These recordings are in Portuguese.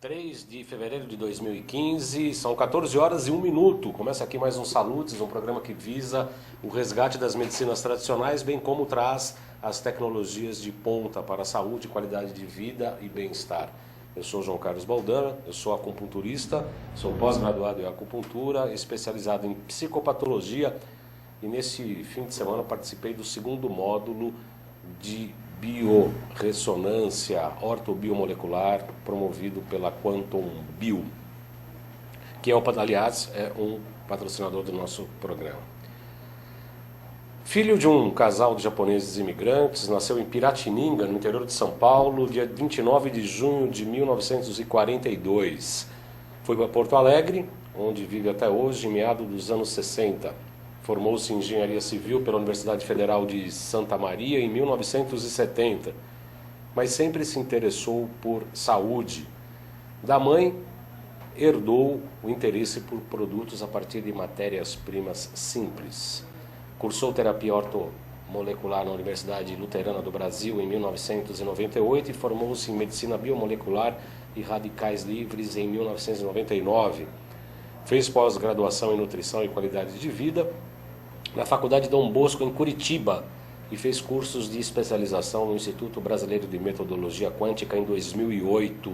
3 de fevereiro de 2015, são 14 horas e 1 minuto. Começa aqui mais um Salutes, um programa que visa o resgate das medicinas tradicionais, bem como traz as tecnologias de ponta para a saúde, qualidade de vida e bem-estar. Eu sou João Carlos Baldana, eu sou acupunturista, sou pós-graduado em acupuntura, especializado em psicopatologia e nesse fim de semana participei do segundo módulo de biorressonância ortobiomolecular promovido pela Quantum Bio, que aliás é um patrocinador do nosso programa. Filho de um casal de japoneses imigrantes, nasceu em Piratininga, no interior de São Paulo, dia 29 de junho de 1942. Foi para Porto Alegre, onde vive até hoje, em meados dos anos 60. Formou-se em Engenharia Civil pela Universidade Federal de Santa Maria em 1970, mas sempre se interessou por saúde. Da mãe, herdou o interesse por produtos a partir de matérias-primas simples. Cursou terapia ortomolecular na Universidade Luterana do Brasil em 1998 e formou-se em Medicina Biomolecular e Radicais Livres em 1999. Fez pós-graduação em Nutrição e Qualidade de Vida na Faculdade Dom Bosco, em Curitiba, e fez cursos de especialização no Instituto Brasileiro de Metodologia Quântica em 2008.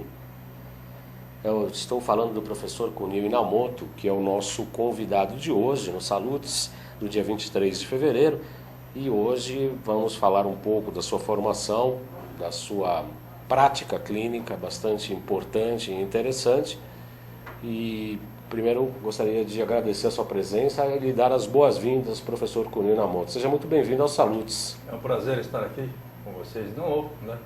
Eu estou falando do professor Kunio Inamoto, que é o nosso convidado de hoje, no Salutes, do dia 23 de fevereiro, e hoje vamos falar um pouco da sua formação, da sua prática clínica, bastante importante e interessante. E primeiro gostaria de agradecer a sua presença e lhe dar as boas-vindas, professor Kunio Inamoto. Seja muito bem-vindo aos Salutes. É um prazer estar aqui com vocês de novo, né?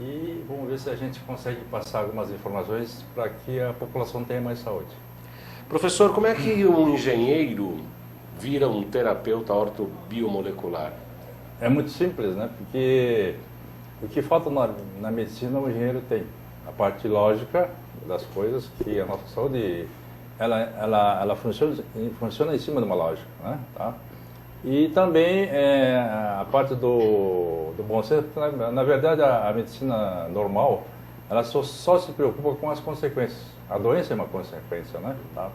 E vamos ver se a gente consegue passar algumas informações para que a população tenha mais saúde. Professor, como é que um engenheiro vira um terapeuta ortobiomolecular? É muito simples, né? Porque o que falta na medicina o engenheiro tem. A parte lógica das coisas, que a nossa saúde ela funciona em cima de uma lógica, né? Tá? E também a parte do bom senso. Na verdade, a medicina normal, ela só se preocupa com as consequências. A doença é uma consequência, né? Tá?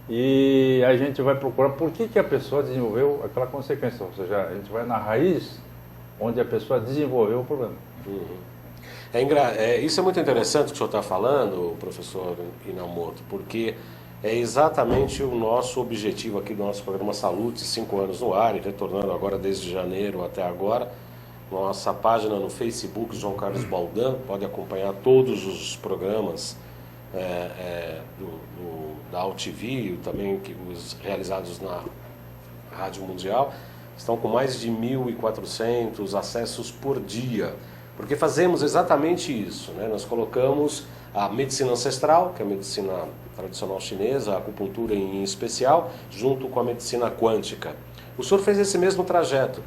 E a gente vai procurar por que a pessoa desenvolveu aquela consequência. Ou seja, a gente vai na raiz onde a pessoa desenvolveu o problema. Uhum. Isso é muito interessante o que o senhor está falando, professor Inamoto, porque é exatamente o nosso objetivo aqui do nosso programa Salute, 5 anos no ar, e retornando agora desde janeiro até agora. Nossa página no Facebook, João Carlos Baldan, pode acompanhar todos os programas da AltV, também os realizados na Rádio Mundial. Estão com mais de 1.400 acessos por dia, porque fazemos exatamente isso, né? Nós colocamos a medicina ancestral, que é a medicina tradicional chinesa, a acupuntura em especial, junto com a medicina quântica. O senhor fez esse mesmo trajeto,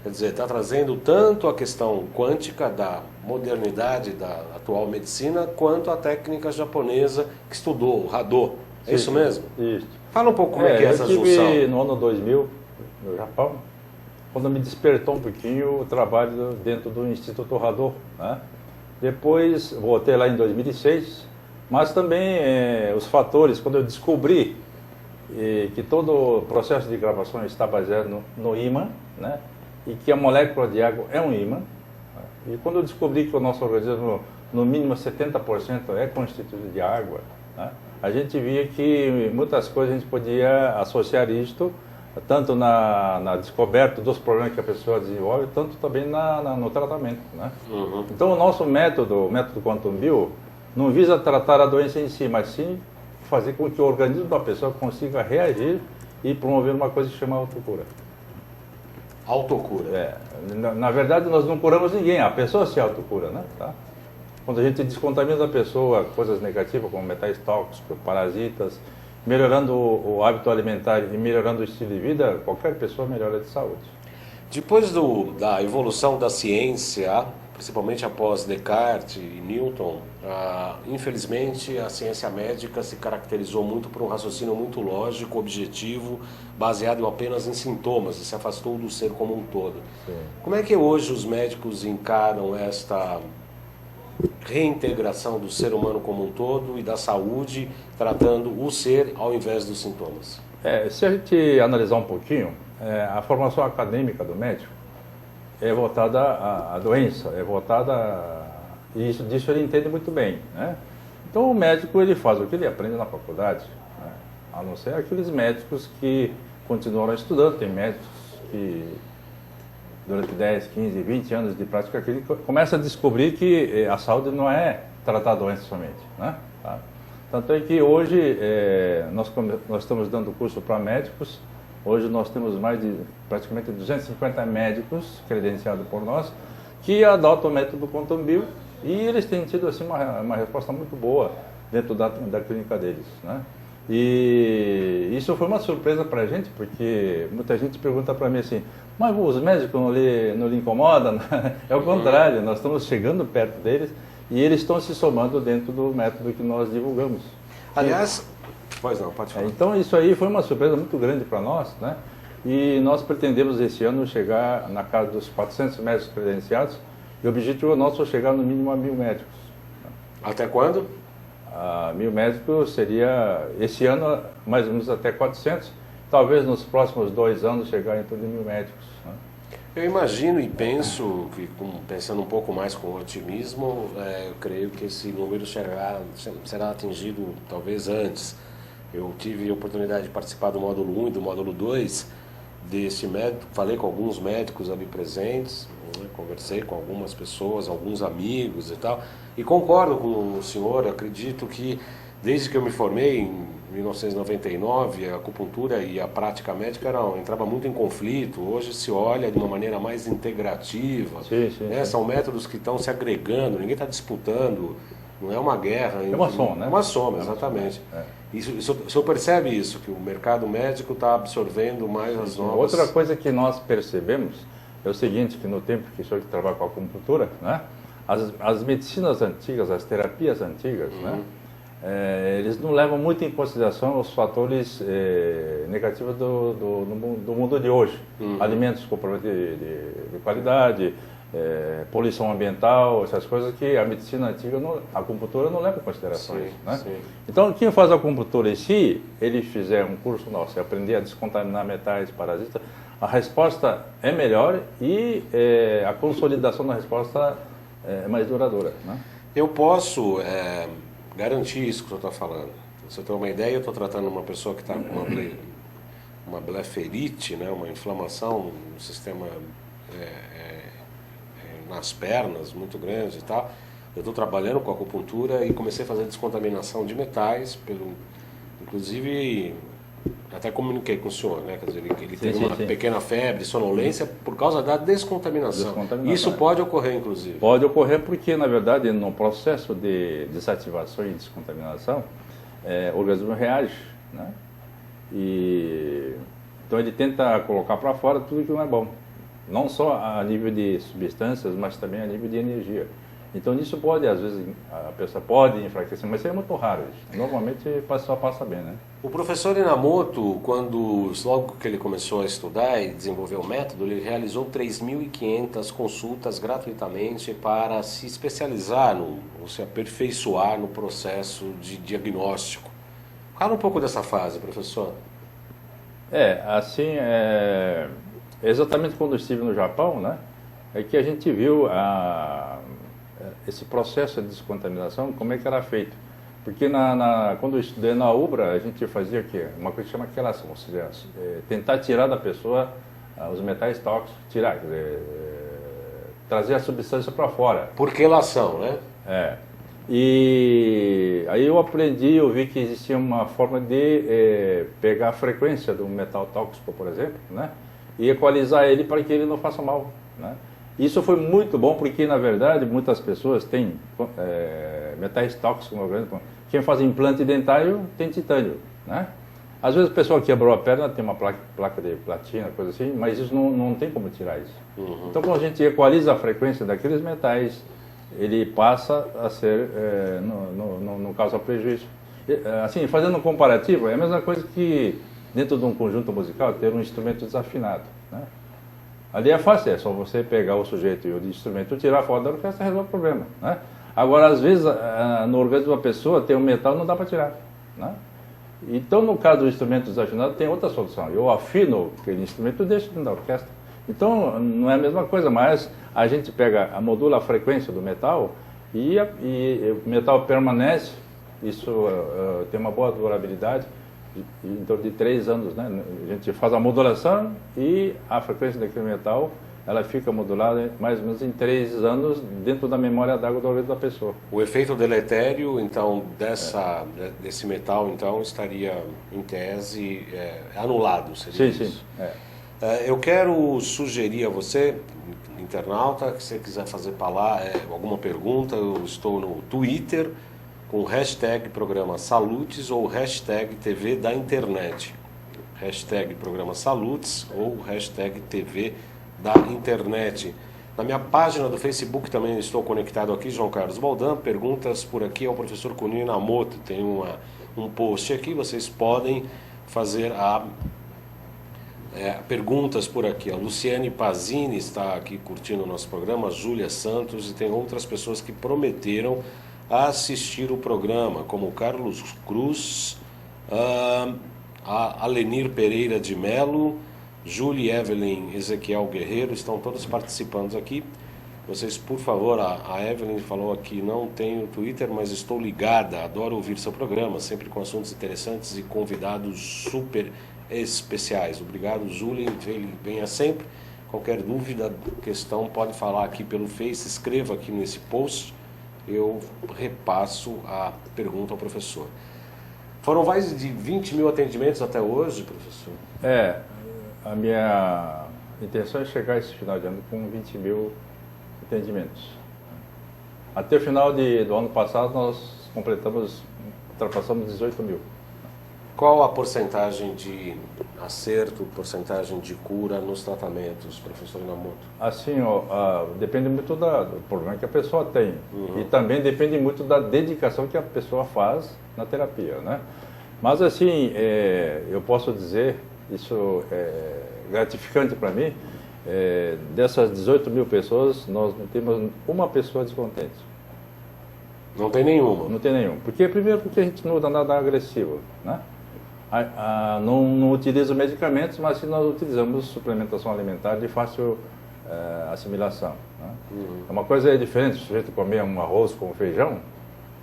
quer dizer, está trazendo tanto a questão quântica da modernidade da atual medicina, quanto a técnica japonesa que estudou, o Hadou. É isso mesmo? Isso. Fala um pouco como é que é essa junção. Eu estive no ano 2000, no Japão, quando me despertou um pouquinho o trabalho dentro do Instituto Hadou, né? Depois voltei lá em 2006, mas também os fatores, quando eu descobri que todo o processo de gravação está baseado no ímã, né? E que a molécula de água é um ímã, né? E quando eu descobri que o nosso organismo, no mínimo 70% é constituído de água, né? A gente via que muitas coisas a gente podia associar isto tanto na descoberta dos problemas que a pessoa desenvolve, tanto também no tratamento, né? Uhum. Então o nosso método, o método Quantum Bio, não visa tratar a doença em si, mas sim fazer com que o organismo da pessoa consiga reagir e promover uma coisa que se chama autocura. Autocura? Na verdade, nós não curamos ninguém, a pessoa se autocura, né? Tá? Quando a gente descontamina a pessoa, coisas negativas como metais tóxicos, parasitas, melhorando o hábito alimentar e melhorando o estilo de vida, qualquer pessoa melhora de saúde. Depois da evolução da ciência, principalmente após Descartes e Newton, infelizmente a ciência médica se caracterizou muito por um raciocínio muito lógico, objetivo, baseado apenas em sintomas, e se afastou do ser como um todo. Sim. Como é que hoje os médicos encaram esta reintegração do ser humano como um todo e da saúde, tratando o ser ao invés dos sintomas? Se a gente analisar um pouquinho, a formação acadêmica do médico é voltada à doença, é voltada e disso ele entende muito bem, né? Então o médico ele faz o que ele aprende na faculdade, né? A não ser aqueles médicos que continuam estudando. Tem médicos que durante 10, 15, 20 anos de prática clínica começa a descobrir que a saúde não é tratar a doença somente, né? Tá? Tanto é que hoje nós estamos dando curso para médicos. Hoje nós temos mais de praticamente 250 médicos credenciados por nós que adotam o método Quantum Bio, e eles têm tido assim uma resposta muito boa dentro da clínica deles, né? E isso foi uma surpresa para a gente, porque muita gente pergunta para mim assim: mas os médicos não lhe incomodam? É o contrário, nós estamos chegando perto deles e eles estão se somando dentro do método que nós divulgamos. Aliás, pois não, pode falar. Então isso aí foi uma surpresa muito grande para nós, né? E nós pretendemos esse ano chegar na casa dos 400 médicos credenciados, e o objetivo nosso é chegar no mínimo a 1.000 médicos. Até quando? 1.000 médicos seria, esse ano, mais ou menos até 400, talvez nos próximos 2 anos chegar em torno de 1.000 médicos, né? Eu imagino e penso, que pensando um pouco mais com otimismo, eu creio que esse número será atingido talvez antes. Eu tive a oportunidade de participar do módulo 1 e do módulo 2 desse médico, falei com alguns médicos ali presentes, né, conversei com algumas pessoas, alguns amigos e tal, e concordo com o senhor. Acredito que desde que eu me formei em 1999, a acupuntura e a prática médica entrava muito em conflito. Hoje se olha de uma maneira mais integrativa, sim, né? sim. São métodos que estão se agregando, ninguém está disputando, não é uma guerra. É uma soma, né? É uma soma, exatamente. O senhor percebe isso, que o mercado médico está absorvendo mais as novas... Outra coisa que nós percebemos é o seguinte, que no tempo que o senhor trabalha com a acupuntura, né, as medicinas antigas, as terapias antigas, né, eles não levam muito em consideração os fatores negativos do mundo de hoje. Alimentos comprometidos de qualidade, poluição ambiental, essas coisas que a medicina antiga, a acupuntura não leva em consideração. Sim, isso, né? sim. Então, quem faz a acupuntura, se ele fizer um curso nosso e aprender a descontaminar metais, parasitas, a resposta é melhor e a consolidação da resposta é mais duradoura, né? Eu posso garantir isso que o senhor está falando. Se eu tenho uma ideia, eu estou tratando uma pessoa que está com uma bleferite, né, uma inflamação no sistema nas pernas muito grande e tal. Eu estou trabalhando com acupuntura e comecei a fazer descontaminação de metais, inclusive até comuniquei com o senhor, né? Quer dizer, ele teve uma pequena febre, sonolência por causa da descontaminação. Isso pode ocorrer, inclusive? Pode ocorrer porque, na verdade, no processo de desativação e descontaminação, o organismo reage, né? Então ele tenta colocar para fora tudo que não é bom. Não só a nível de substâncias, mas também a nível de energia. Então isso pode, às vezes, a pessoa pode enfraquecer, mas isso é muito raro. Normalmente só passa bem, né? O professor Inamoto, logo que ele começou a estudar e desenvolver o método, ele realizou 3.500 consultas gratuitamente para se especializar ou se aperfeiçoar no processo de diagnóstico. Fala um pouco dessa fase, professor. Exatamente quando eu estive no Japão, né, é que a gente viu esse processo de descontaminação, como é que era feito. Porque quando eu estudei na UBRA, a gente fazia o quê? Uma coisa que chama quelação, ou seja, tentar tirar da pessoa os metais tóxicos, quer dizer, trazer a substância para fora. Por quelação, né? E aí eu vi que existia uma forma de pegar a frequência do metal tóxico, por exemplo, né, e equalizar ele para que ele não faça mal, né? Isso foi muito bom porque, na verdade, muitas pessoas têm metais tóxicos no organismo. Quem faz implante dentário tem titânio, né? Às vezes a pessoa quebrou a perna, tem uma placa de platina, coisa assim, mas isso não tem como tirar isso. Então, quando a gente equaliza a frequência daqueles metais, ele passa a ser, não causa prejuízo. Assim, fazendo um comparativo, é a mesma coisa que dentro de um conjunto musical ter um instrumento desafinado, né? Ali é fácil, é só você pegar o sujeito e o instrumento, tirar fora da orquestra e resolve o problema, né? Agora, às vezes, no organismo da pessoa tem um metal não dá para tirar, né? Então, no caso do instrumento desafinado, tem outra solução. Eu afino aquele instrumento e deixo dentro da orquestra. Então, não é a mesma coisa, mas a gente modula a frequência do metal e o metal permanece. Isso tem uma boa durabilidade, em torno de 3 anos, né? A gente faz a modulação e a frequência daquele metal, ela fica modulada mais ou menos em 3 anos dentro da memória d'água do ouvido da pessoa. O efeito deletério, então, desse metal, então, estaria, em tese, anulado, seria isso? Sim. Eu quero sugerir a você, internauta, que você quiser fazer alguma pergunta, eu estou no Twitter, com hashtag programa Salutes ou hashtag TV da internet. Hashtag programa Salutes ou hashtag TV da internet. Na minha página do Facebook também estou conectado aqui, João Carlos Baldan. Perguntas por aqui ao professor Cunha Inamoto. Tem um post aqui, vocês podem fazer perguntas por aqui. A Luciane Pazini está aqui curtindo o nosso programa, a Júlia Santos e tem outras pessoas que prometeram assistir o programa, como o Carlos Cruz, a Alenir Pereira de Melo, Julie Evelyn Ezequiel Guerreiro, estão todos participando aqui. Vocês, por favor, a Evelyn falou aqui, não tenho Twitter, mas estou ligada, adoro ouvir seu programa, sempre com assuntos interessantes e convidados super especiais. Obrigado, Julie, venha sempre. Qualquer dúvida, questão, pode falar aqui pelo Face, escreva aqui nesse post, eu repasso a pergunta ao professor. Foram mais de 20 mil atendimentos até hoje, professor? A minha intenção é chegar esse final de ano com 20 mil atendimentos. Até o final do ano passado nós ultrapassamos 18 mil. Qual a porcentagem de acerto, porcentagem de cura nos tratamentos, professor Inamoto? Assim, depende muito do problema que a pessoa tem. E também depende muito da dedicação que a pessoa faz na terapia, né? Mas assim, eu posso dizer, isso é gratificante para mim, dessas 18 mil pessoas, nós não temos uma pessoa descontente. Não tem nenhuma? Não tem nenhuma. Primeiro porque a gente não usa nada agressivo, né? Não utiliza medicamentos, mas sim nós utilizamos suplementação alimentar de fácil assimilação, né? Uma coisa é diferente, se o sujeito comer um arroz com feijão,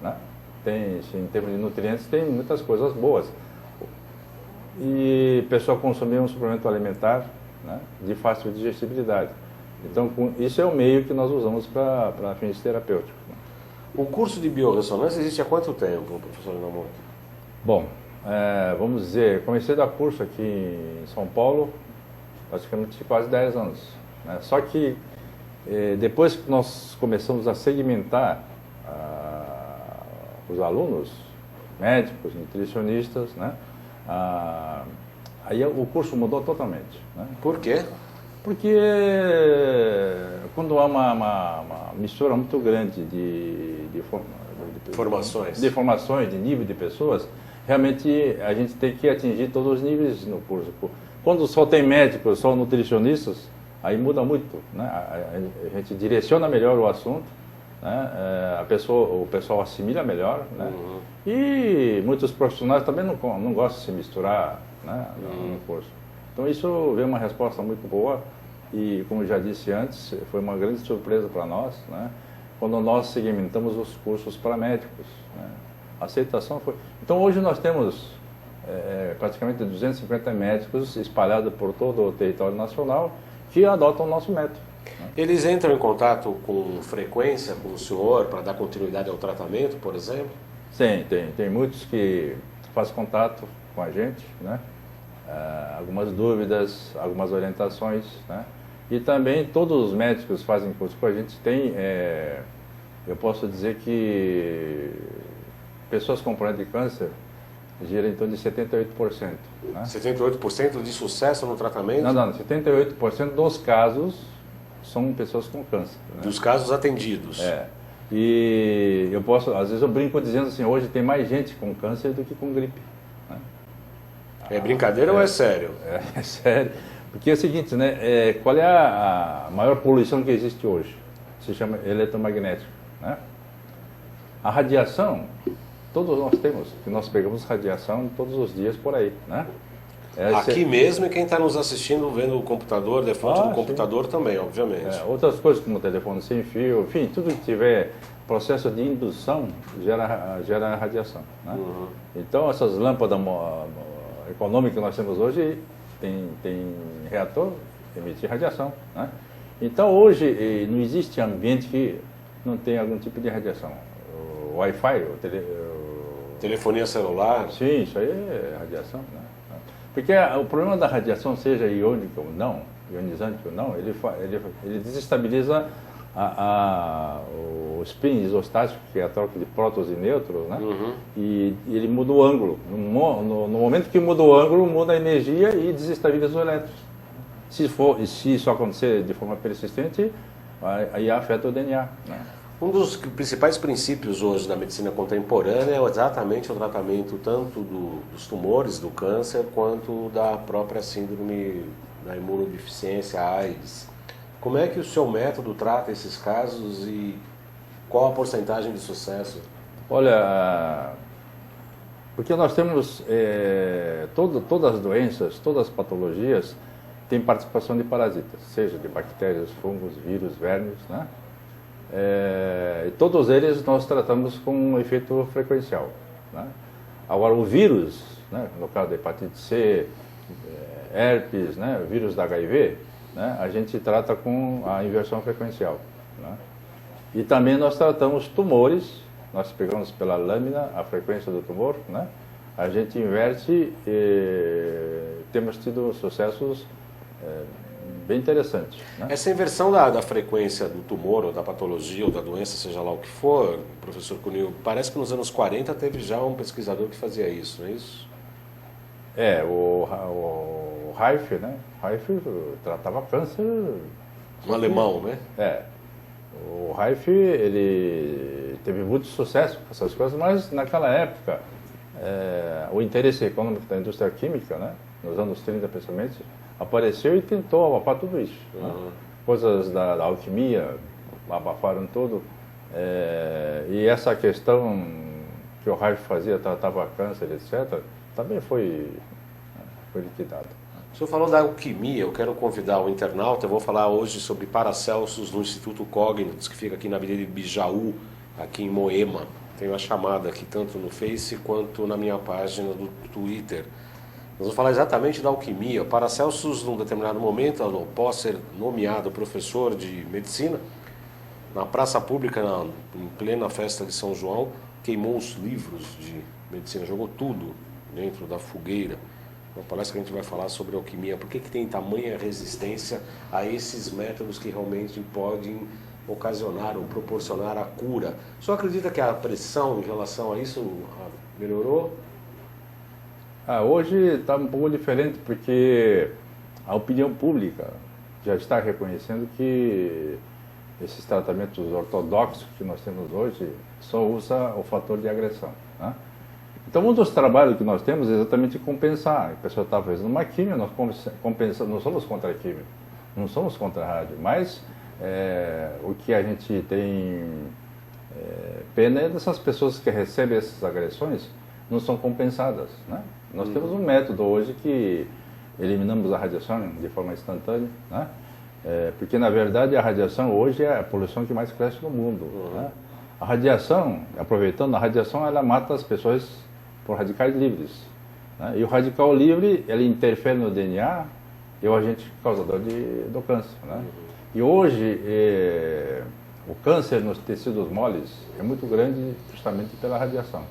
né? Em termos de nutrientes, tem muitas coisas boas. E a pessoa consumir um suplemento alimentar, né, de fácil digestibilidade. Então, isso é o meio que nós usamos para fins terapêuticos. O curso de biorressonância existe há quanto tempo, professor Inamoto? Bom, vamos dizer, comecei a dar curso aqui em São Paulo, praticamente quase 10 anos, né? Só que depois que nós começamos a segmentar os alunos, médicos, nutricionistas, né? Aí o curso mudou totalmente, né? Por quê? Porque quando há uma mistura muito grande de formações, de nível de pessoas, realmente a gente tem que atingir todos os níveis no curso. Quando só tem médicos, só nutricionistas, aí muda muito, né? A gente direciona melhor o assunto, né? O pessoal assimila melhor, né? E muitos profissionais também não gostam de se misturar, né, no curso. Então isso veio uma resposta muito boa e, como eu já disse antes, foi uma grande surpresa para nós, né, quando nós segmentamos os cursos para médicos, né? A aceitação foi... Então hoje nós temos praticamente 250 médicos espalhados por todo o território nacional que adotam o nosso método. Eles entram em contato com frequência com o senhor para dar continuidade ao tratamento, por exemplo? Sim, tem muitos que fazem contato com a gente, né? Algumas dúvidas, algumas orientações, né? E também todos os médicos que fazem curso com a gente tem, eu posso dizer que pessoas com problema de câncer gira em torno de 78%. Né? 78% de sucesso no tratamento? Não, 78% dos casos são pessoas com câncer. Né? Dos casos atendidos? E eu posso, às vezes eu brinco dizendo assim, hoje tem mais gente com câncer do que com gripe. Né? É brincadeira ou é sério? É sério. Porque é o seguinte, né? Qual é a maior poluição que existe hoje? Se chama eletromagnética. Né? A radiação, todos nós temos, que nós pegamos radiação todos os dias por aí, né? Aqui mesmo e quem está nos assistindo vendo o computador, de fonte do computador também, obviamente. Outras coisas como telefone sem fio, enfim, tudo que tiver processo de indução gera radiação, né? Então essas lâmpadas econômicas que nós temos hoje tem reator que emite radiação, né? Então hoje não existe ambiente que não tenha algum tipo de radiação. O Wi-Fi, telefonia celular. Sim, isso aí é radiação, né? Porque o problema da radiação, seja iônica ou não, ionizante ou não, ele desestabiliza o spin isostático, que é a troca de prótons e nêutrons, né? E ele muda o ângulo. No momento que muda o ângulo, muda a energia e desestabiliza os elétrons. Se isso acontecer de forma persistente, aí afeta o DNA, né? Um dos principais princípios hoje da medicina contemporânea é exatamente o tratamento tanto dos tumores, do câncer, quanto da própria síndrome da imunodeficiência, AIDS. Como é que o seu método trata esses casos e qual a porcentagem de sucesso? Olha, porque nós temos todas as doenças, todas as patologias têm participação de parasitas, seja de bactérias, fungos, vírus, vermes, né? E todos eles nós tratamos com um efeito frequencial, né? Agora o vírus, né, no caso da hepatite C, herpes, né, vírus da HIV, né, a gente trata com a inversão frequencial, né? E também nós tratamos tumores, nós pegamos pela lâmina a frequência do tumor, né? A gente inverte e temos tido sucessos bem interessante, né? Essa inversão da frequência do tumor, ou da patologia, ou da doença, seja lá o que for, professor Cunil, parece que nos anos 40 teve já um pesquisador que fazia isso, não é isso? O Reif, né? Reif tratava câncer... Um alemão, né? O Reif, ele teve muito sucesso com essas coisas, mas naquela época, o interesse econômico da indústria química, né? Nos anos 30 principalmente, apareceu e tentou abafar tudo isso, né? Coisas da alquimia abafaram tudo, e essa questão que o Reif fazia, tratava câncer, etc., também foi liquidada. O senhor falou da alquimia, eu quero convidar o internauta, eu vou falar hoje sobre Paracelsus no Instituto Cognitus, que fica aqui na Avenida de Bijaú, aqui em Moema. Tenho a chamada aqui tanto no Face quanto na minha página do Twitter. Nós vamos falar exatamente da alquimia. Paracelsus, num determinado momento, após ser nomeado professor de medicina, na praça pública, em plena festa de São João, queimou os livros de medicina, jogou tudo dentro da fogueira. Uma palestra que a gente vai falar sobre alquimia. Por que tem tamanha resistência a esses métodos que realmente podem ocasionar ou proporcionar a cura? O senhor acredita que a pressão em relação a isso melhorou? Hoje está um pouco diferente, porque a opinião pública já está reconhecendo que esses tratamentos ortodoxos que nós temos hoje só usa o fator de agressão, né? Então, um dos trabalhos que nós temos é exatamente compensar. A pessoa está fazendo uma química, nós compensamos, não somos contra a química, não somos contra a rádio, mas o que a gente tem pena é dessas pessoas que recebem essas agressões não são compensadas, né? Nós temos um método hoje que eliminamos a radiação de forma instantânea, né? Porque, na verdade, a radiação hoje é a poluição que mais cresce no mundo, né? A radiação, aproveitando, a radiação ela mata as pessoas por radicais livres, né? E o radical livre, ele interfere no DNA e é o agente causador do câncer, né? E hoje, o câncer nos tecidos moles é muito grande justamente pela radiação.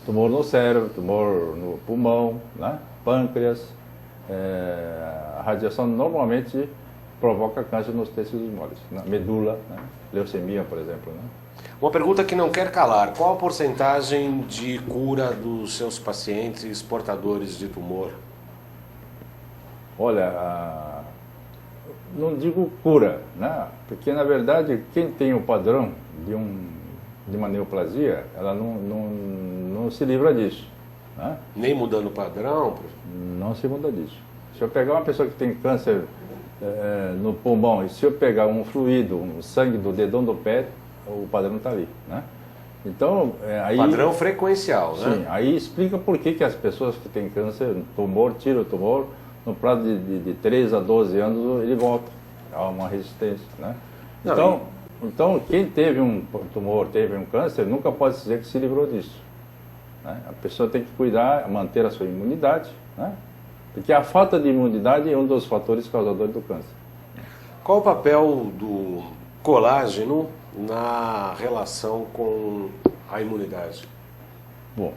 Tumor no cérebro, tumor no pulmão, né? Pâncreas. A radiação normalmente provoca câncer nos tecidos moles, na medula, né? Leucemia, por exemplo, né? Uma pergunta que não quer calar: qual a porcentagem de cura dos seus pacientes portadores de tumor? Olha, não digo cura, né? Porque, na verdade, quem tem o padrão de uma neoplasia, ela não se livra disso, né? Nem mudando o padrão? Não se muda disso. Se eu pegar uma pessoa que tem câncer no pulmão e se eu pegar um fluido, um sangue do dedão do pé, o padrão está ali, né? Então, aí... Padrão frequencial, né? Sim, aí explica por que as pessoas que têm câncer, tumor, tira o tumor, no prazo de 3 a 12 anos ele volta. Há uma resistência, né? Não, Então, quem teve um tumor, teve um câncer, nunca pode dizer que se livrou disso. Né? A pessoa tem que cuidar, manter a sua imunidade, né? Porque a falta de imunidade é um dos fatores causadores do câncer. Qual o papel do colágeno na relação com a imunidade? Bom,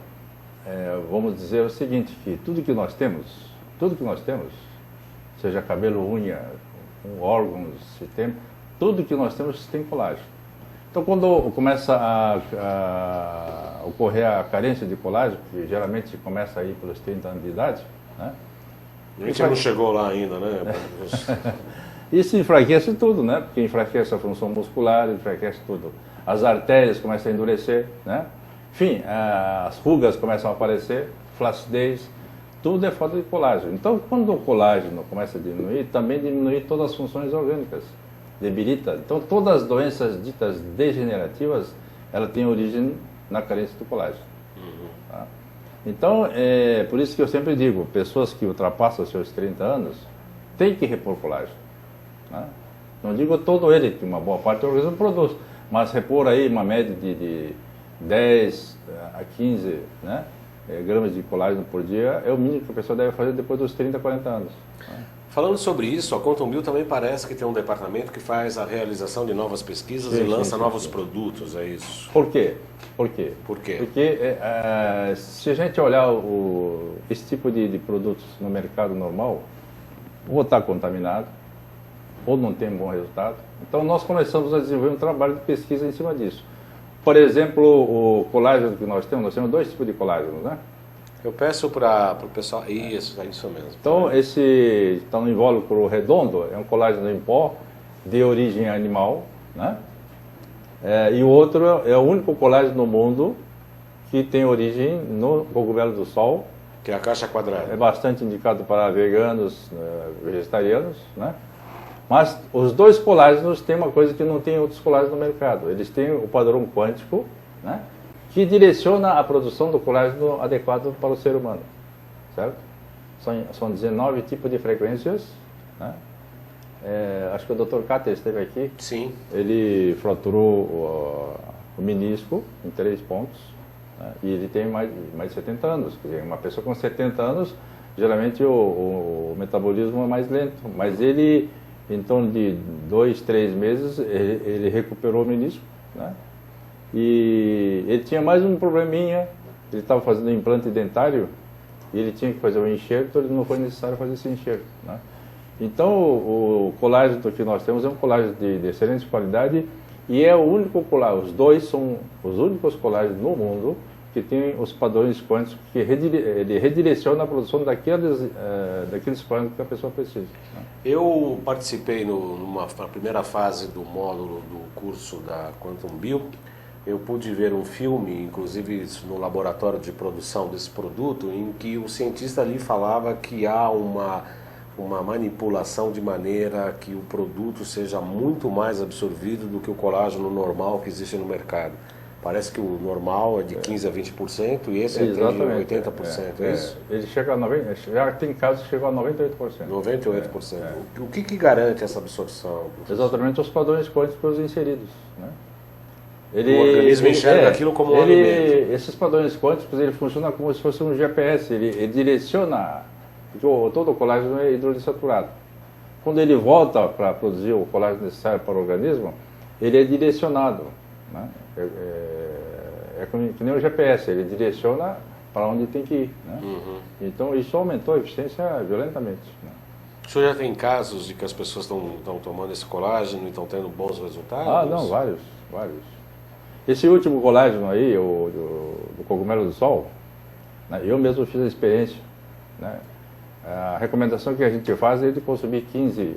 vamos dizer o seguinte, que tudo que nós temos, seja cabelo, unha, órgãos, sistema, tudo que nós temos tem colágeno. Então, quando começa a ocorrer a carência de colágeno, que geralmente começa aí pelos 30 anos de idade, né? A gente não chegou lá ainda, né? Isso enfraquece tudo, né? Porque enfraquece a função muscular, enfraquece tudo. As artérias começam a endurecer, né? Enfim, as rugas começam a aparecer, flacidez, tudo é falta de colágeno. Então, quando o colágeno começa a diminuir, também diminui todas as funções orgânicas, debilita. Então, todas as doenças ditas degenerativas, ela tem origem na carência do colágeno. Tá? Então, por isso que eu sempre digo, pessoas que ultrapassam os seus 30 anos, têm que repor colágeno. Né? Não digo todo ele, que uma boa parte do organismo produz, mas repor aí uma média de 10 a 15, né, gramas de colágeno por dia é o mínimo que a pessoa deve fazer depois dos 30, 40 anos. Né? Falando sobre isso, a Quantum Bio também parece que tem um departamento que faz a realização de novas pesquisas e lança novos produtos, é isso? Por quê? Por quê? Por quê? Porque se a gente olhar esse tipo de produtos no mercado normal, ou está contaminado, ou não tem bom resultado. Então nós começamos a desenvolver um trabalho de pesquisa em cima disso. Por exemplo, o colágeno que nós temos 2 tipos de colágeno, né? Eu peço para o pessoal... Isso, é isso mesmo. Então, esse no invólucro redondo é um colágeno em pó de origem animal, né? E o outro é o único colágeno no mundo que tem origem no cogumelo do sol. Que é a caixa quadrada. É bastante indicado para veganos, vegetarianos, né? Mas os 2 colágenos têm uma coisa que não tem outros colágenos no mercado. Eles têm o padrão quântico, né, que direciona a produção do colágeno adequado para o ser humano. Certo? São 19 tipos de frequências. Né? Acho que o Dr. Kater esteve aqui. Sim. Ele fraturou o menisco em 3 pontos. Né? E ele tem mais de 70 anos. Quer dizer, uma pessoa com 70 anos, geralmente o metabolismo é mais lento. Mas ele... Em torno de 2, 3 meses, ele recuperou o menisco, né? E ele tinha mais um probleminha, ele estava fazendo um implante dentário, e ele tinha que fazer um enxerto, ele não foi necessário fazer esse enxerto, né? Então, o colágeno que nós temos é um colágeno de excelente qualidade, e é o único colágeno, os 2 são os únicos colágenos no mundo que tem os padrões quânticos que ele redireciona a produção daqueles quânticos que a pessoa precisa. Né? Eu participei na primeira fase do módulo do curso da Quantum Bio. Eu pude ver um filme, inclusive no laboratório de produção desse produto, em que o cientista ali falava que há uma manipulação de maneira que o produto seja muito mais absorvido do que o colágeno normal que existe no mercado. Parece que o normal é de 15% a 20% e esse é de 80%, é isso? Ele chega a 90%, já tem casos que chegam a 98%. 98%. O que garante essa absorção? Exatamente os padrões quânticos inseridos. Né? O organismo enxerga aquilo como um alimento. Esses padrões quânticos ele funciona como se fosse um GPS, ele direciona, todo o colágeno é hidrolissaturado. Quando ele volta para produzir o colágeno necessário para o organismo, ele é direcionado. Né? É que nem o GPS, ele direciona para onde tem que ir. Né? Uhum. Então isso aumentou a eficiência violentamente. Né? O senhor já tem casos de que as pessoas estão tomando esse colágeno e estão tendo bons resultados? Ah, não, vários. Esse último colágeno aí, do cogumelo do sol, né, eu mesmo fiz a experiência. Né? A recomendação que a gente faz é de consumir 15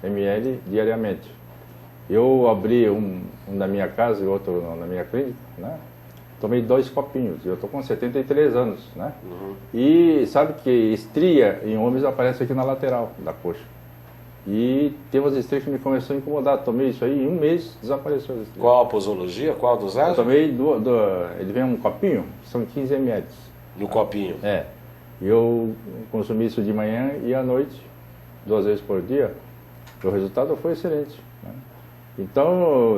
ml diariamente. Eu abri um na minha casa e outro na minha clínica, né? Tomei 2 copinhos, eu estou com 73 anos, né? Uhum. E sabe que estria em homens aparece aqui na lateral da coxa. E tem umas estrias que me começou a incomodar. Tomei isso aí, em um mês desapareceu as estrias. Qual a posologia? Qual a Eu dosagem? tomei ele vem um copinho, são 15 ml. No copinho. É. E eu consumi isso de manhã e à noite, 2 vezes por dia. O resultado foi excelente, né? Então,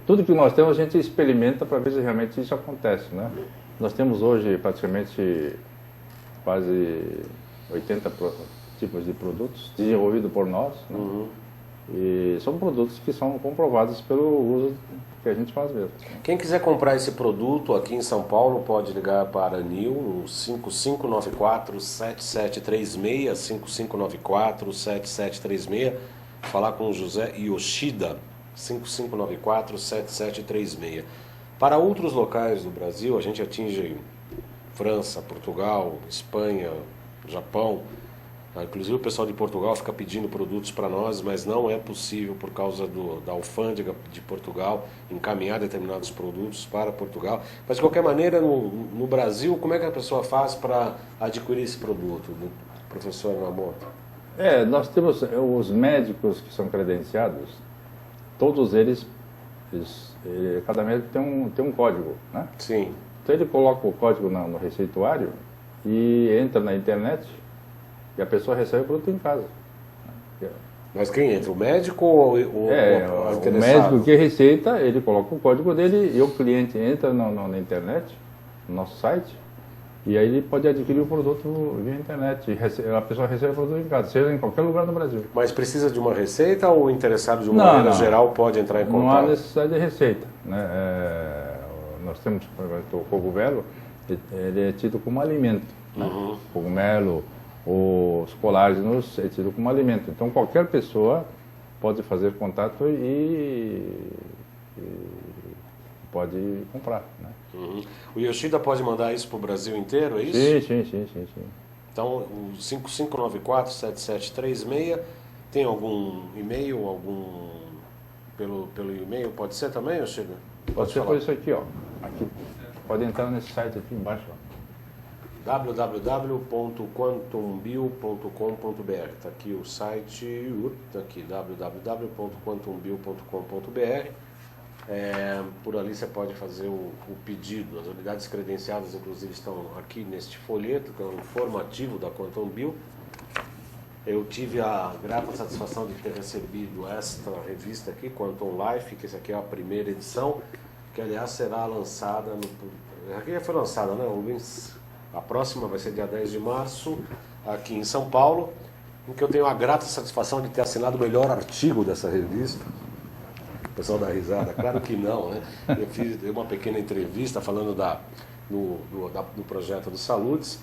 tudo que nós temos a gente experimenta para ver se realmente isso acontece, né? Nós temos hoje praticamente quase 80 tipos de produtos desenvolvidos por nós, né? Uhum. E são produtos que são comprovados pelo uso que a gente faz mesmo. Quem quiser comprar esse produto aqui em São Paulo pode ligar para a NIL no 5594-7736, 5594-7736, falar com o José Yoshida, 5594-7736. Para outros locais do Brasil, a gente atinge França, Portugal, Espanha, Japão. Inclusive o pessoal de Portugal fica pedindo produtos para nós, mas não é possível por causa da alfândega de Portugal encaminhar determinados produtos para Portugal. Mas de qualquer maneira, no Brasil, como é que a pessoa faz para adquirir esse produto, professor Namoto? Nós temos os médicos que são credenciados, todos eles cada médico tem um código, né? Sim. Então ele coloca o código no receituário e entra na internet e a pessoa recebe o produto em casa. Mas quem entra? O médico ou o interessado? O médico que receita, ele coloca o código dele e o cliente entra na internet, no nosso site, e aí ele pode adquirir o produto via internet. E a pessoa recebe o produto em casa, seja em qualquer lugar do Brasil. Mas precisa de uma receita ou o interessado de uma maneira geral pode entrar em contato? Não há necessidade de receita, né? Nós temos, por exemplo, o cogumelo, ele é tido como alimento. Né? Uhum. Cogumelo, os colágenos é tido como alimento. Então qualquer pessoa pode fazer contato e pode comprar, né? Uhum. O Yoshida pode mandar isso para o Brasil inteiro, é isso? Sim. Então, o 5594-7736, tem algum e-mail, pelo e-mail pode ser também, Yoshida? Pode ser por isso aqui, ó. Aqui. Pode entrar nesse site aqui embaixo, ó. www.quantumbio.com.br. Está aqui o site, tá aqui, www.quantumbio.com.br. Por ali você pode fazer o pedido. As unidades credenciadas, inclusive, estão aqui neste folheto, que é um informativo da Quantum Bio. Eu tive a grata satisfação de ter recebido esta revista aqui, Quantum Life, que essa aqui é a primeira edição, que aliás será lançada aqui já foi lançada, né, Rubens? A próxima vai ser dia 10 de março, aqui em São Paulo, em que eu tenho a grata satisfação de ter assinado o melhor artigo dessa revista. O pessoal dá risada, claro que não, né? Eu fiz uma pequena entrevista falando do projeto do Saludes.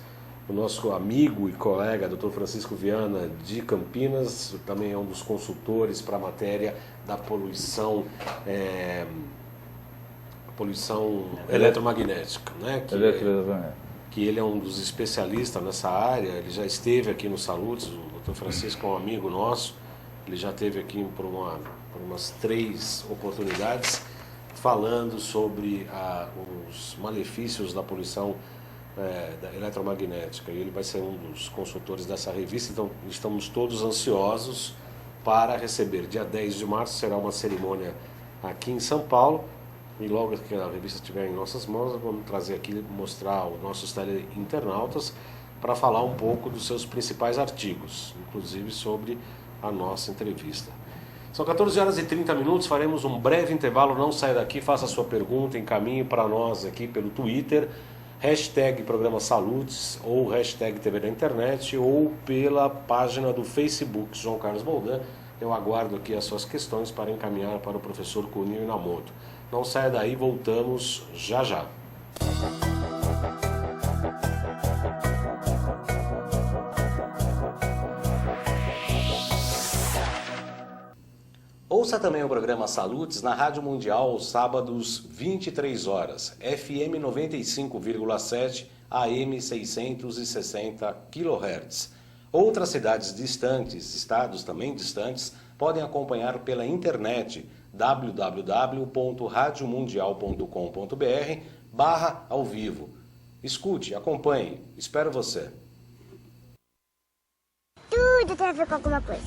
O nosso amigo e colega, Dr. Francisco Viana, de Campinas, também é um dos consultores para a matéria da poluição eletromagnética, né? Que ele é um dos especialistas nessa área, ele já esteve aqui no Saludes, o Dr. Francisco é um amigo nosso, ele já esteve aqui por umas 3 oportunidades, falando sobre os malefícios da poluição eletromagnética, e ele vai ser um dos consultores dessa revista. Então estamos todos ansiosos para receber. Dia 10 de março será uma cerimônia aqui em São Paulo, e logo que a revista estiver em nossas mãos, vamos trazer aqui, mostrar aos nossos teleinternautas para falar um pouco dos seus principais artigos, inclusive sobre a nossa entrevista. São 14 horas e 30 minutos, faremos um breve intervalo, não saia daqui, faça a sua pergunta, encaminhe para nós aqui pelo Twitter, hashtag Programa Saludes, ou hashtag TV da Internet, ou pela página do Facebook João Carlos Boldan. Eu aguardo aqui as suas questões para encaminhar para o professor Kunio Inamoto. Não saia daí, voltamos já já. Ouça também o programa Saludes na Rádio Mundial aos sábados, 23 horas, FM 95,7, AM 660 kHz. Outras cidades distantes, estados também distantes, podem acompanhar pela internet www.radiomundial.com.br/ao vivo. Escute, acompanhe, espero você. Tudo tem a ver com alguma coisa.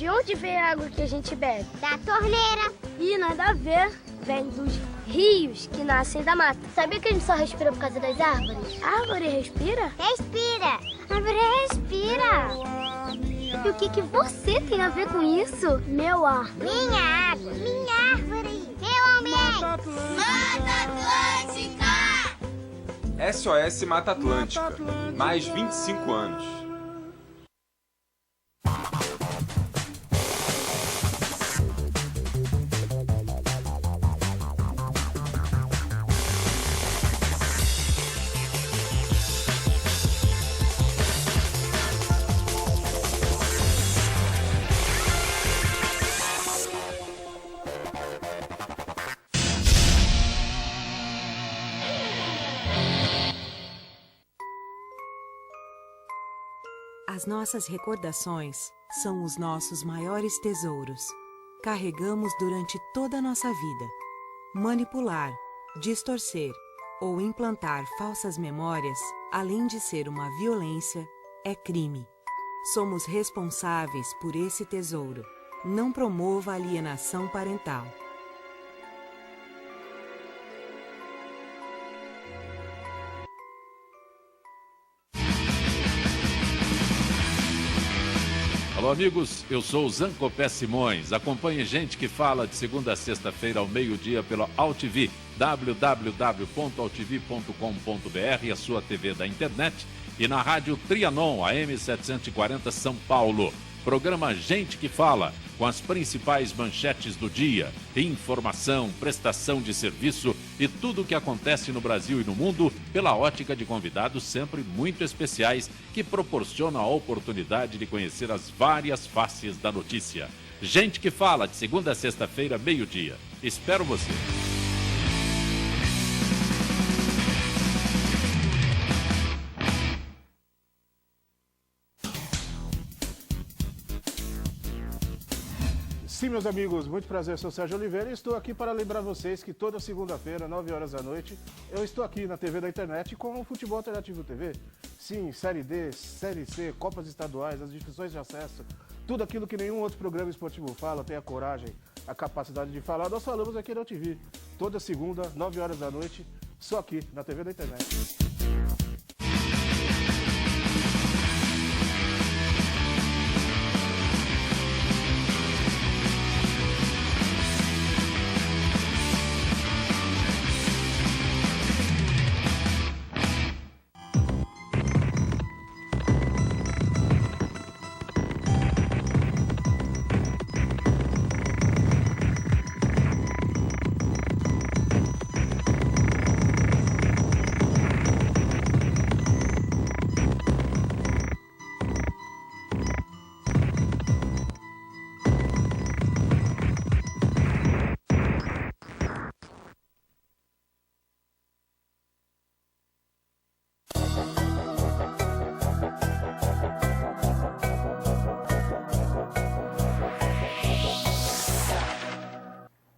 De onde vem a água que a gente bebe? Da torneira. Ih, nada a ver. Vem dos rios que nascem da mata. Sabia que a gente só respira por causa das árvores? A árvore respira? Respira. A árvore respira. E o que você tem a ver com isso? Meu ar. Minha água. Minha árvore. Meu ambiente. Mata Atlântica! SOS Mata Atlântica. Mais 25 anos. As nossas recordações são os nossos maiores tesouros. Carregamos durante toda a nossa vida. Manipular, distorcer ou implantar falsas memórias, além de ser uma violência, é crime. Somos responsáveis por esse tesouro. Não promova alienação parental. Alô, amigos, eu sou o Zancopé Simões. Acompanhe Gente que Fala de segunda a sexta-feira ao meio-dia pela AltV, www.altv.com.br, a sua TV da internet, e na rádio Trianon, AM 740 São Paulo. Programa Gente que Fala, com as principais manchetes do dia, informação, prestação de serviço e tudo o que acontece no Brasil e no mundo pela ótica de convidados sempre muito especiais que proporcionam a oportunidade de conhecer as várias faces da notícia. Gente que Fala, de segunda a sexta-feira, meio-dia. Espero você. Sim, meus amigos, muito prazer, sou Sérgio Oliveira e estou aqui para lembrar vocês que toda segunda-feira, 9 horas da noite, eu estou aqui na TV da internet com o Futebol Alternativo TV. Sim, Série D, Série C, Copas Estaduais, as discussões de acesso, tudo aquilo que nenhum outro programa esportivo fala, tem a coragem, a capacidade de falar, nós falamos aqui na TV. Toda segunda, 9 horas da noite, só aqui na TV da internet.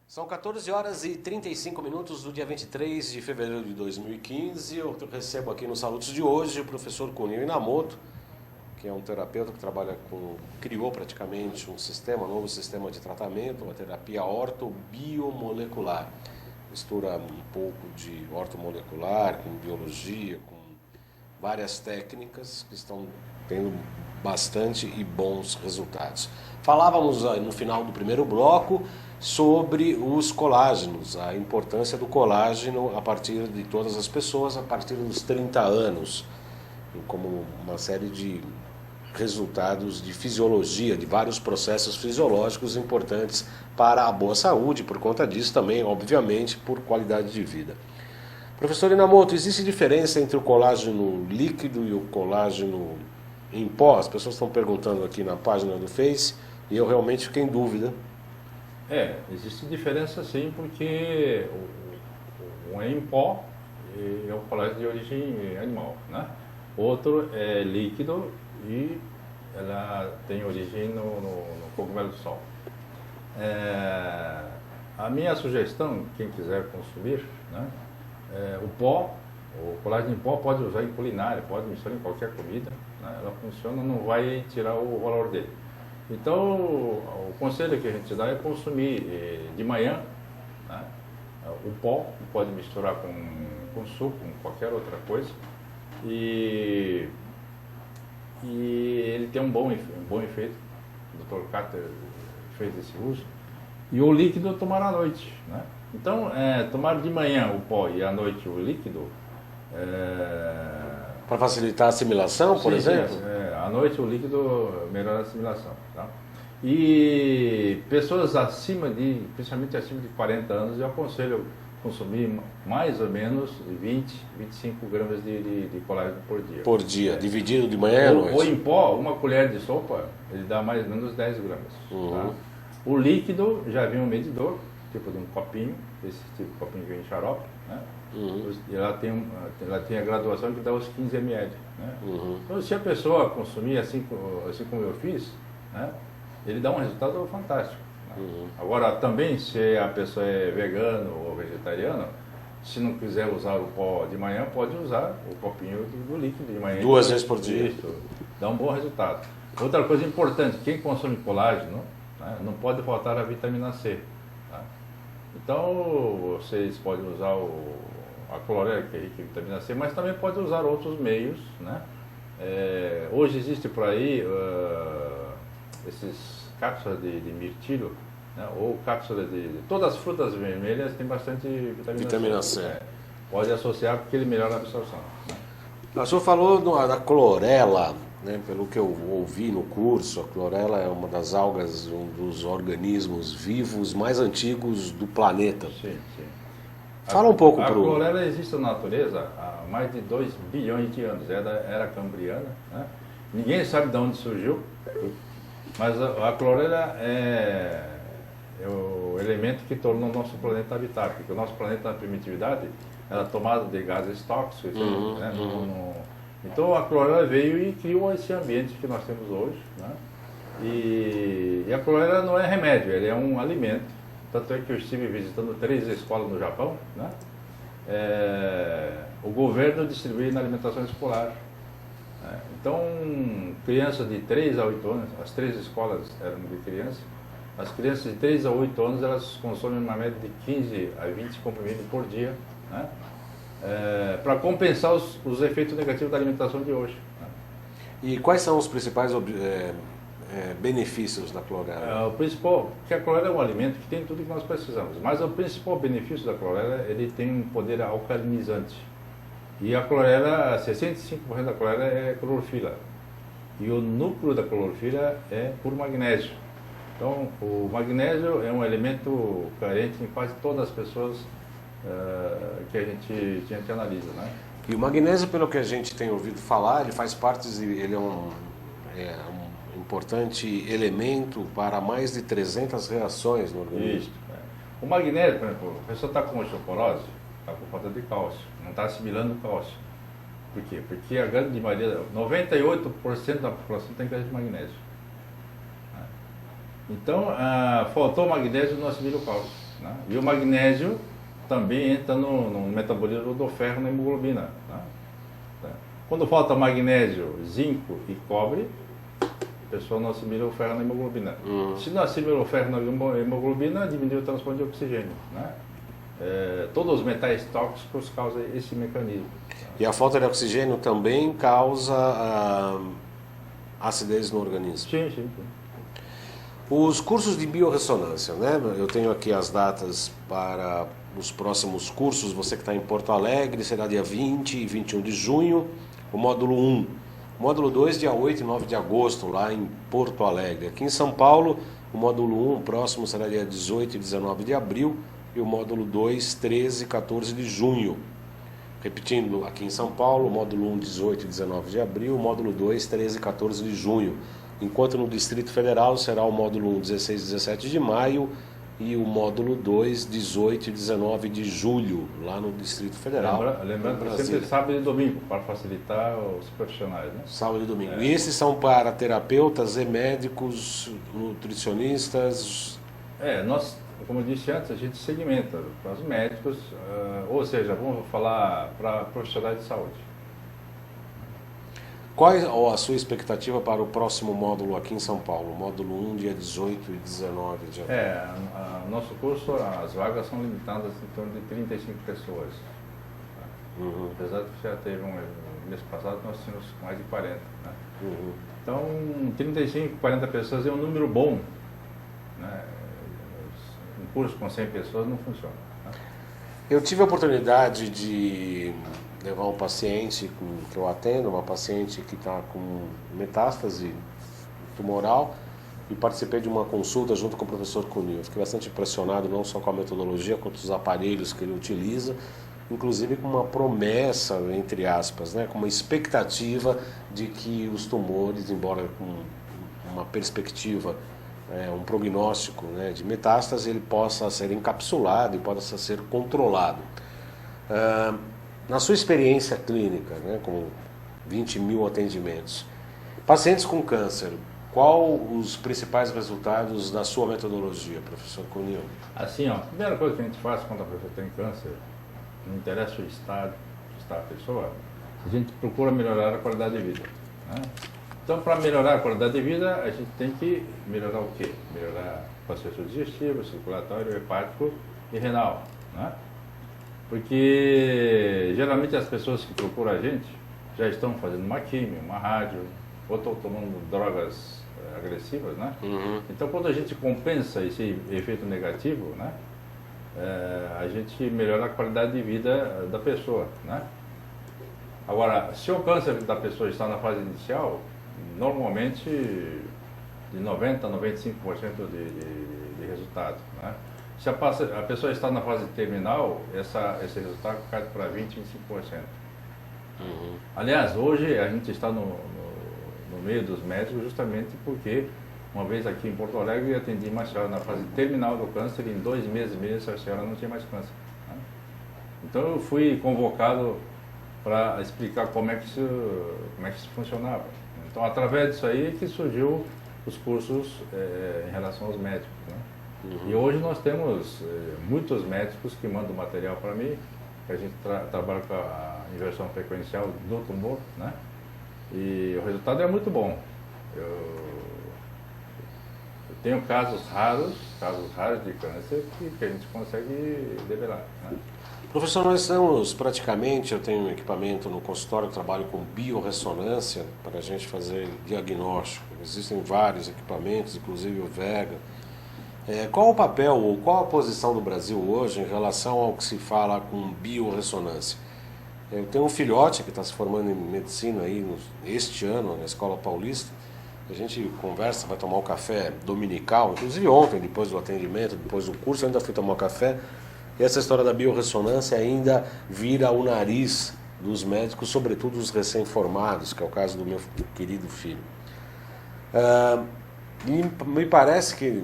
São 14 horas e 35 minutos do dia 23 de fevereiro de 2015. Eu recebo aqui nos salutos de hoje o professor Kunio Inamoto, que é um terapeuta que criou praticamente um novo sistema de tratamento, uma terapia ortobiomolecular. Mistura um pouco de ortomolecular com biologia, com várias técnicas que estão tendo bastante e bons resultados. Falávamos no final do primeiro bloco sobre os colágenos, a importância do colágeno a partir de todas as pessoas, a partir dos 30 anos, como uma série de resultados de fisiologia, de vários processos fisiológicos importantes para a boa saúde, por conta disso também, obviamente, por qualidade de vida. Professor Inamoto, existe diferença entre o colágeno líquido e o colágeno em pó? As pessoas estão perguntando aqui na página do Face e eu realmente fiquei em dúvida. Existe diferença sim, porque um é em pó e é um colágeno de origem animal, né? Outro é líquido e ela tem origem no cogumelo do sol. A minha sugestão, quem quiser consumir, né? O colágeno em pó pode usar em culinária, pode misturar em qualquer comida, né? Ela funciona, não vai tirar o valor dele. Então, o conselho que a gente dá é consumir de manhã, né, o pó, pode misturar com suco, com qualquer outra coisa, e ele tem um bom efeito. O Dr. Carter fez esse uso. E o líquido tomar à noite, né? Então, tomar de manhã o pó e à noite o líquido... Para facilitar a assimilação, por exemplo? À noite o líquido melhora a assimilação. Tá? E pessoas principalmente acima de 40 anos, eu aconselho consumir mais ou menos 20, 25 gramas de colágeno por dia. Por dia, dividido de manhã à noite? Ou em pó, uma colher de sopa, ele dá mais ou menos 10 gramas. Tá? O líquido já vem um medidor, tipo de um copinho, esse tipo de copinho que vem em xarope, né? E ela tem a graduação que dá os 15 ml. Né? Então, se a pessoa consumir assim como eu fiz, né, ele dá um resultado fantástico. Né? Agora, também, se a pessoa é vegano ou vegetariano, se não quiser usar o pó de manhã, pode usar o copinho do líquido de manhã. 2 vezes por dia. Isso, dá um bom resultado. Outra coisa importante, quem consome colágeno, né, não pode faltar a vitamina C. Tá? Então, vocês podem usar a clorela, que é rica em vitamina C, mas também pode usar outros meios. Né? Hoje existe por aí esses cápsulas de mirtilo, né? Ou cápsulas de... Todas as frutas vermelhas têm bastante vitamina C. Pode associar porque ele melhora a absorção. Né? O senhor falou da clorela, né? Pelo que eu ouvi no curso, a clorela é uma das algas, um dos organismos vivos mais antigos do planeta. Sim. Fala um pouco A pro... clorela existe na natureza há mais de 2 bilhões de anos, é da era cambriana, né? Ninguém sabe de onde surgiu, mas a clorela é o elemento que tornou o nosso planeta habitável, porque o nosso planeta na primitividade era tomado de gases tóxicos, né? Então a clorela veio e criou esse ambiente que nós temos hoje, né? E a clorela não é remédio, ele é um alimento. Tanto é que eu estive visitando 3 escolas no Japão, né? O governo distribui na alimentação escolar. Né? Então, crianças de 3 a 8 anos, as 3 escolas eram de crianças, as crianças de 3 a 8 anos, elas consomem uma média de 15 a 20 comprimidos por dia, né? Para compensar os efeitos negativos da alimentação de hoje. Né? E quais são os principais benefícios da clorela? O principal, porque a clorela é um alimento que tem tudo que nós precisamos, mas o principal benefício da clorela, ele tem um poder alcalinizante. E a clorela, 65% da clorela é clorofila. E o núcleo da clorofila é por magnésio. Então, o magnésio é um elemento carente em quase todas as pessoas que a gente analisa, né? E o magnésio, pelo que a gente tem ouvido falar, ele faz parte, ele é um importante elemento para mais de 300 reações no organismo. Isso. O magnésio, por exemplo, a pessoa está com osteoporose, está com falta de cálcio, não está assimilando cálcio. Por quê? Porque a grande maioria, 98% da população tem carência de magnésio. Então, faltou magnésio no assimila o cálcio. Né? E o magnésio também entra no metabolismo do ferro na hemoglobina. Né? Quando falta magnésio, zinco e cobre, a pessoa não assimila o ferro na hemoglobina. Se não assimila o ferro na hemoglobina, diminui o transporte de oxigênio. Né? Todos os metais tóxicos causam esse mecanismo. E a falta de oxigênio também causa acidez no organismo? Sim. Os cursos de biorressonância, né? Eu tenho aqui as datas para os próximos cursos. Você que está em Porto Alegre, será dia 20 e 21 de junho, o módulo 1. O módulo 2, dia 8 e 9 de agosto, lá em Porto Alegre. Aqui em São Paulo, o módulo 1, próximo, será dia 18 e 19 de abril, e o módulo 2, 13 e 14 de junho. Repetindo, aqui em São Paulo, o módulo 1, 18 e 19 de abril, o módulo 2, 13 e 14 de junho. Enquanto no Distrito Federal será o módulo 1, 16 e 17 de maio, e o módulo 2, 18 e 19 de julho, lá no Distrito Federal. Lembrando que sempre sábado e domingo, para facilitar os profissionais, né? Sábado e domingo. E esses são para terapeutas e médicos, nutricionistas? Nós, como eu disse antes, a gente segmenta para os médicos, ou seja, vamos falar para profissionais de saúde. Qual a sua expectativa para o próximo módulo aqui em São Paulo? Módulo 1, dia 18 e 19 de abril. Nosso curso, as vagas são limitadas em torno de 35 pessoas. Apesar de que já teve mês passado, nós tínhamos mais de 40. Né? Então, 35, 40 pessoas é um número bom. Né? Um curso com 100 pessoas não funciona. Né? Eu tive a oportunidade de levar um paciente que eu atendo, uma paciente que está com metástase tumoral, e participei de uma consulta junto com o professor Cunil. Fiquei bastante impressionado não só com a metodologia, quanto os aparelhos que ele utiliza, inclusive com uma promessa, entre aspas, né, com uma expectativa de que os tumores, embora com uma perspectiva, um prognóstico, né, de metástase, ele possa ser encapsulado e possa ser controlado. Na sua experiência clínica, né, com 20 mil atendimentos, pacientes com câncer, qual os principais resultados da sua metodologia, professor Cunil? Assim, a primeira coisa que a gente faz quando a pessoa tem câncer, não interessa o estado que está a pessoa, a gente procura melhorar a qualidade de vida. Né? Então, para melhorar a qualidade de vida, a gente tem que melhorar o quê? Melhorar o processo digestivo, circulatório, hepático e renal. Né? Porque geralmente as pessoas que procuram a gente já estão fazendo uma quimio, uma rádio, ou estão tomando drogas agressivas, né? Então, quando a gente compensa esse efeito negativo, né, a gente melhora a qualidade de vida da pessoa, né? Agora, se o câncer da pessoa está na fase inicial, normalmente de 90% a 95% de resultado, né? Se a pessoa está na fase terminal, esse resultado cai para 20%, 25%. Aliás, hoje a gente está no meio dos médicos justamente porque, uma vez aqui em Porto Alegre, eu atendi uma senhora na fase terminal do câncer e em 2 meses e meio a senhora não tinha mais câncer. Né? Então eu fui convocado para explicar como é que isso funcionava. Então, através disso aí é que surgiu os cursos em relação aos médicos. Né? E hoje nós temos muitos médicos que mandam material para mim, que a gente trabalha com a inversão frequencial do tumor, né? E o resultado é muito bom. Eu tenho casos raros de câncer que a gente consegue debelar. Né? Professor, nós estamos praticamente, eu tenho um equipamento no consultório, eu trabalho com biorressonância para a gente fazer diagnóstico. Existem vários equipamentos, inclusive o Vega. Qual o papel ou qual a posição do Brasil hoje em relação ao que se fala com biorressonância? Eu tenho um filhote que está se formando em medicina aí este ano na Escola Paulista. A gente conversa, vai tomar um café dominical, inclusive ontem, depois do atendimento, depois do curso, eu ainda fui tomar um café. E essa história da biorressonância ainda vira o nariz dos médicos, sobretudo os recém-formados, que é o caso do meu querido filho. Me parece que,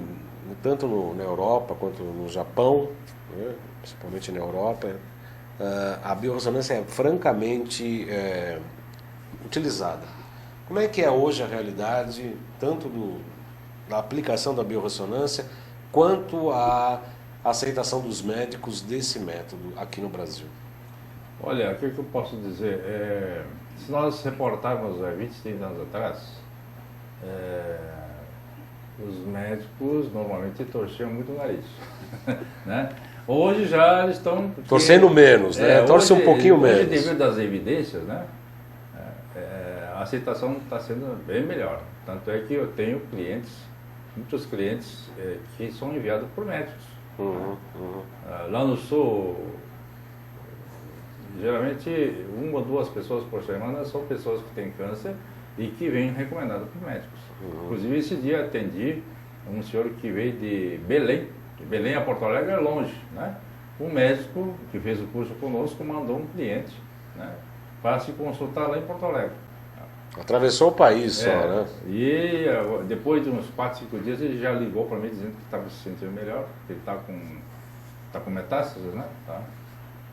tanto na Europa quanto no Japão, né, principalmente na Europa, a biorressonância é francamente utilizada. Como é que é hoje a realidade, tanto da aplicação da biorressonância, quanto a aceitação dos médicos desse método aqui no Brasil? Olha, o que eu posso dizer? Se nós reportarmos há 20, 30 anos atrás, os médicos normalmente torciam muito o nariz. Né? Hoje já eles estão... Torcendo menos, né? Torce um pouquinho menos. Devido às evidências, né? A aceitação está sendo bem melhor. Tanto é que eu tenho muitos clientes que são enviados por médicos. Lá no Sul, geralmente 1 ou 2 pessoas por semana são pessoas que têm câncer e que vêm recomendadas por médicos. Inclusive, esse dia atendi um senhor que veio de Belém. De Belém a Porto Alegre é longe, né? Um médico que fez o curso conosco mandou um cliente, né, para se consultar lá em Porto Alegre. Atravessou o país só, né? E depois de uns 4, 5 dias ele já ligou para mim dizendo que estava se sentindo melhor, que ele está com metástases, né? Tá?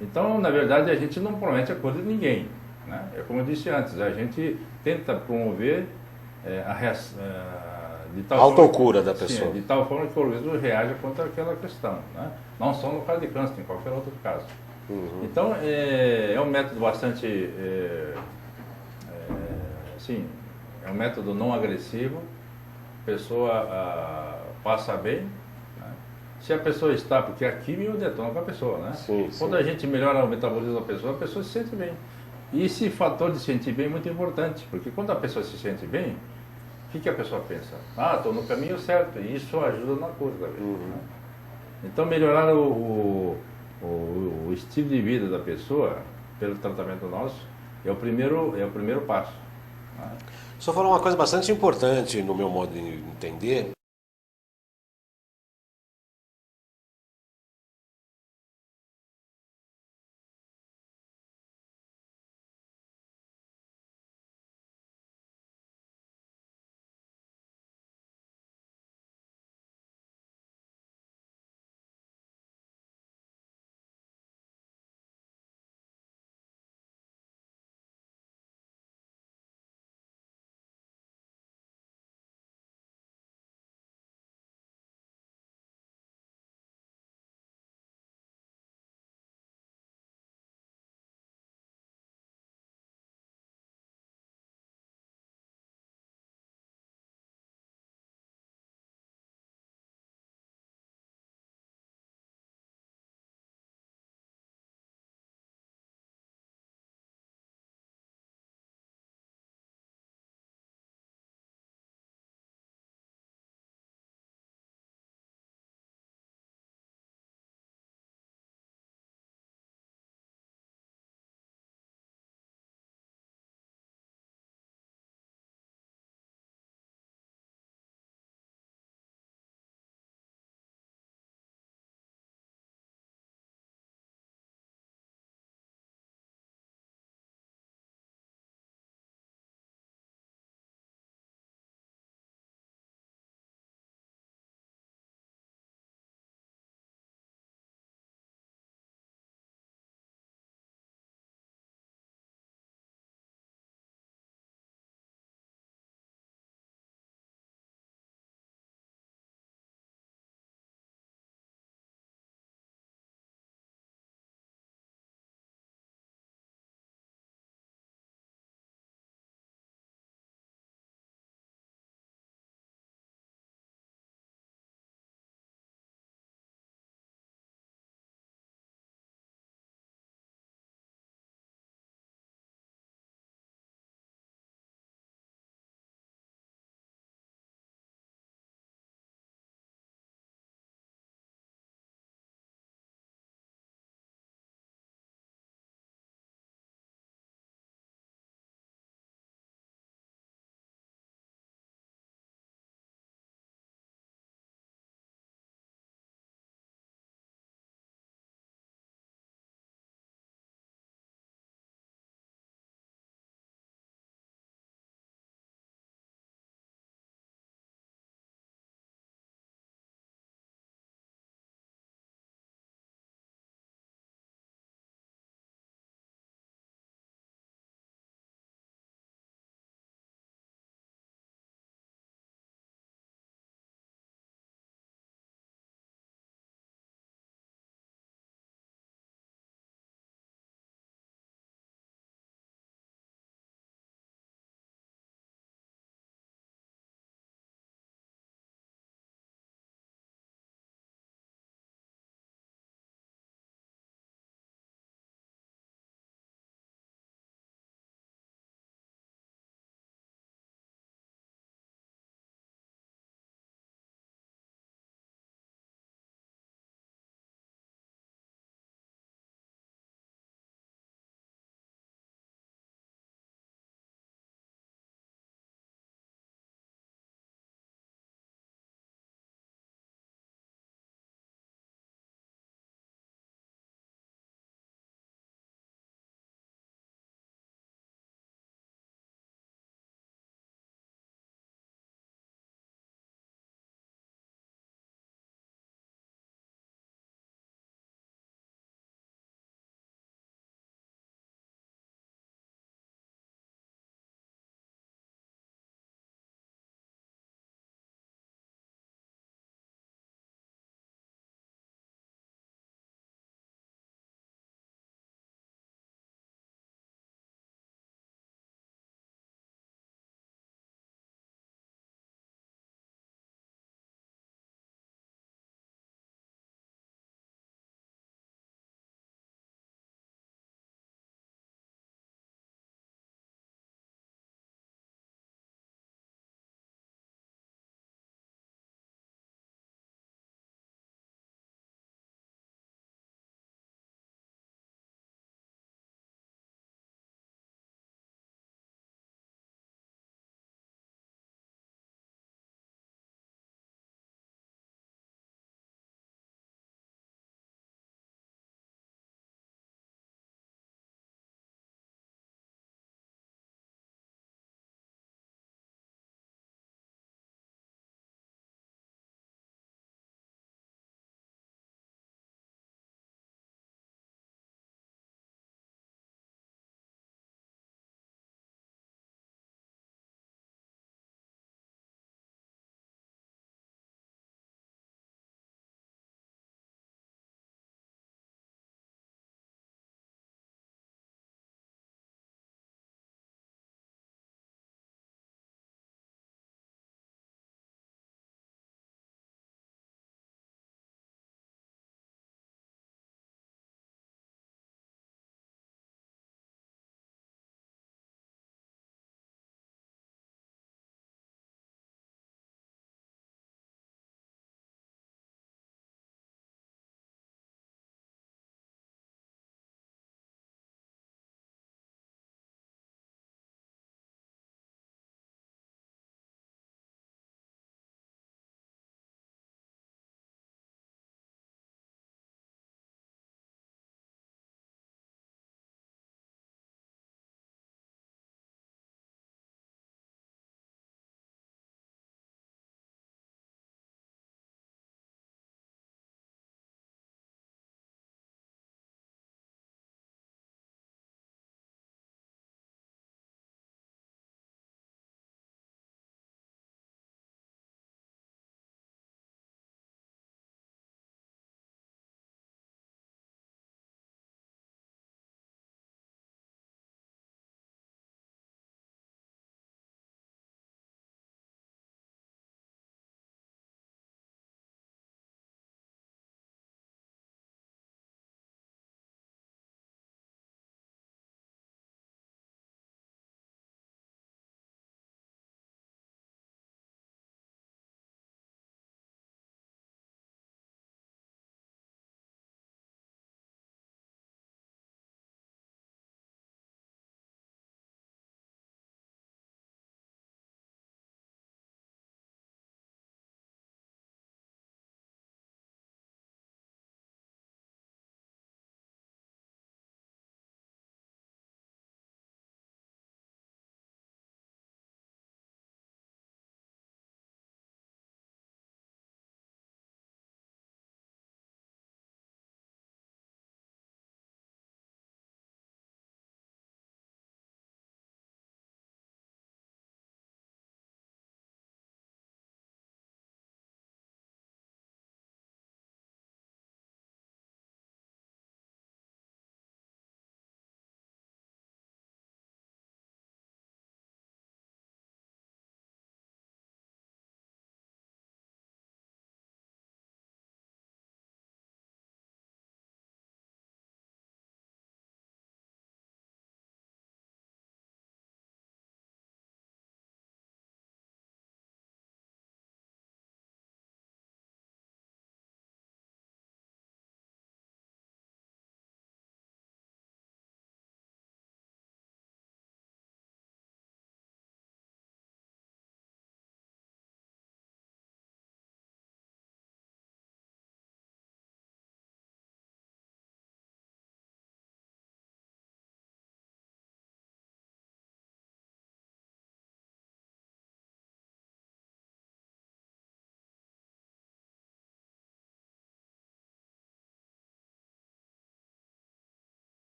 Então, na verdade, a gente não promete a coisa de ninguém, né? É como eu disse antes, a gente tenta promover a reação, de tal autocura da pessoa. Sim, de tal forma que o organismo reaja contra aquela questão, né? Não só no caso de câncer, em qualquer outro caso. Então, é um método bastante assim, é um método não agressivo, a pessoa passa bem, né? Se a pessoa está, porque a química detona com a pessoa, né? Sim, Quando sim. a gente melhora o metabolismo da pessoa se sente bem. E esse fator de sentir bem é muito importante, porque quando a pessoa se sente bem, o que a pessoa pensa? Ah, estou no caminho certo, e isso ajuda na cura da vida. Né? Então melhorar o estilo de vida da pessoa pelo tratamento nosso é o primeiro passo. Né? O senhor falou uma coisa bastante importante no meu modo de entender,